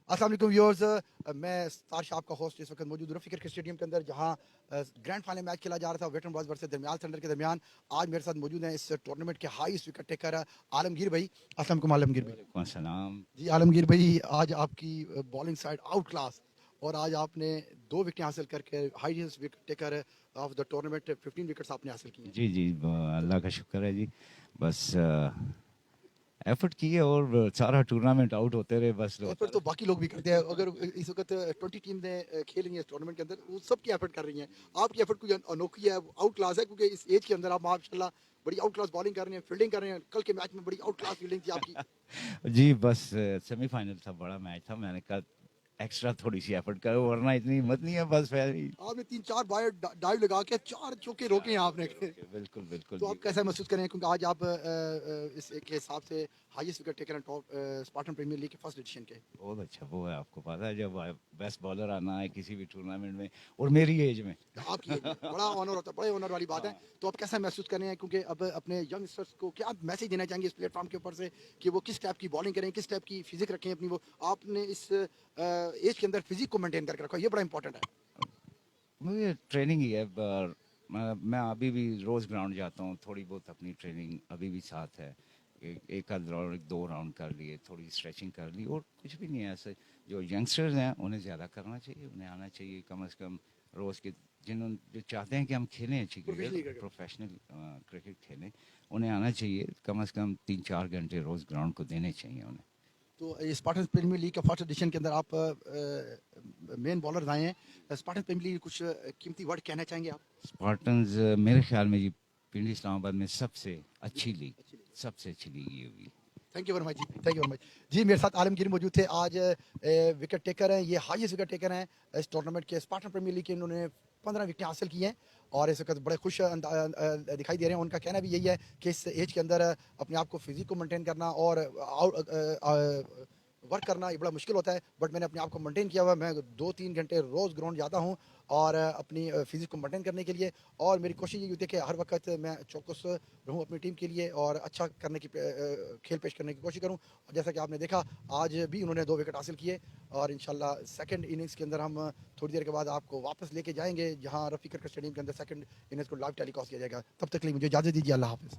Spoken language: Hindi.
अस्सलाम वालेकुम व्यूअर्स, मैं सारश आपका होस्ट इस वक्त मौजूद रफ़ी क्रिकेट स्टेडियम के अंदर, जहां ग्रैंड फाइनल मैच खेला जा रहा था वेटरन बॉयज़ वर्सेस दरमियाल सेंटर के दरमियान। आज मेरे साथ मौजूद हैं इस टूर्नामेंट के हाईएस्ट विकेट टेकर आलमगीर भाई। अस्सलाम वालेकुम आलमगीर भाई। वालेकुम अस्सलाम। जी आलमगीर भाई, आज आपकी बॉलिंग साइड आउट क्लास, और आज आपने 2 विकेट हासिल करके highest wicket taker of the tournament 15 wickets आपने हासिल की हैं। जी, जी, अल्लाह का शुक्र है जी। बस एफ़र्ट किए और सारा टूर्नामेंट आउट होते रहे, बस होता एफर्ट तो रहा। बाकी लोग भी करते हैं। अगर इस वक्त 20 टीम ने खेल रही है इस टूर्नामेंट के अंदर, वो सब की एफर्ट कर रही हैं। आपकी एफर्ट कोई अनोखी है, आउट क्लास है, क्योंकि इस एज के अंदर आप माशाल्लाह बड़ी आउट क्लास बॉलिंग कर रहे हैं, फील्डिंग कर रहे हैं। कल के मैच में बड़ी आउट क्लास फील्डिंग थी आपकी। जी, बस सेमीफ़ाइनल था, बड़ा मैच था। मैंने कहा एक्स्ट्रा थोड़ी-सी एफ़र्ट करो, वरना इतनी हिम्मत नहीं है, बस फिर ही। आपने 3-4 बार डाइव लगा के 4 चौके रोके हैं आपने। ओके, ओके, बिल्कुल, बिल्कुल तो जी, आप कैसा महसूस करें, क्योंकि आज आप इस के हिसाब से हाईएस्ट विकेट टेकर हैं टॉप स्पार्टन प्रीमियर लीग के फर्स्ट एडिशन के। बहुत अच्छा। वो है, आपको पता है जब बेस्ट बॉलर आना है किसी भी टूर्नामेंट में और मेरी एज में। आपकी एज में बड़ा ऑनर होता है, बड़े ऑनर वाली बात है। हाँ। तो आप कैसा महसूस कर रहे हैं, क्योंकि अब अपने यंगस्टर्स को क्या मैसेज देना चाहेंगे इस प्लेटफॉर्म के ऊपर से, कि वो किस टाइप की बॉलिंग करें, किस टाइप की फिजिक रखें अपनी? वो आपने इस एज के अंदर फिजिक को मेंटेन करके रखा, ये बड़ा इंपॉर्टेंट है। मुझे ट्रेनिंग ही है, पर मैं अभी भी रोज़ ग्राउंड जाता हूँ। थोड़ी बहुत अपनी ट्रेनिंग अभी भी साथ है। एक आध राउंड, 2 राउंड कर लिए, थोड़ी स्ट्रेचिंग कर ली, और कुछ भी नहीं है ऐसे। जो यंगस्टर्स हैं उन्हें ज़्यादा करना चाहिए, उन्हें आना चाहिए कम से कम रोज़ के। जिन्होंने जो चाहते हैं कि हम खेलें अच्छी professionally cricket, cricket. Professional cricket खेलें, उन्हें आना चाहिए। कम से कम 3-4 घंटे रोज़ ग्राउंड को देने चाहिए उन्हें। तो स्पार्टन प्रीमियर लीग का फर्स्ट एडिशन के अंदर आप मेन बॉलर आए हैं। स्पार्टन प्रीमियर लीग कुछ कीमती वर्ड कहना चाहेंगे आप? स्पार्टन्स मेरे ख्याल में जी पिंड इस्लामाबाद में सबसे अच्छी लीग, अच्छी लीग। सबसे अच्छी लीग ये होगी। Thank you very much ji, thank you very much ji. मेरे साथ आलमगीर मौजूद थे। आज विकेट टेकर हैं, ये हाईएस्ट विकेट टेकर हैं इस टूर्नामेंट के। स्पार्टन प्रीमियर लीग के इन्होंने 15 विकेट हासिल की हैं, और इस वक्त बड़े खुश दिखाई दे रहे हैं। उनका कहना भी यही है कि इस एज के अंदर अपने आप को फिजिक को मेंटेन करना और वर्क करना ये बड़ा मुश्किल होता है, बट मैंने अपने आप को मेंटेन किया हुआ है। मैं 2-3 घंटे रोज़ ग्राउंड जाता हूँ, और अपनी फिजिक को मेंटेन करने के लिए। और मेरी कोशिश ये होती है कि हर वक्त मैं चौकस रहूँ अपनी टीम के लिए, और अच्छा करने की खेल पेश करने की कोशिश करूँ। और जैसा कि आपने देखा, आज भी उन्होंने 2 विकेट हासिल किए, और इंशाल्लाह सेकंड इनिंग्स के अंदर हम थोड़ी देर के बाद आपको वापस लेके जाएंगे, जहां रफ़ी क्रिकेट स्टेडियम के अंदर सेकंड इनिंग्स को लाइव टेलीकास्ट किया जाएगा। तब तक के लिए मुझे इजाज़त दीजिए। अल्लाह हाफ़िज़।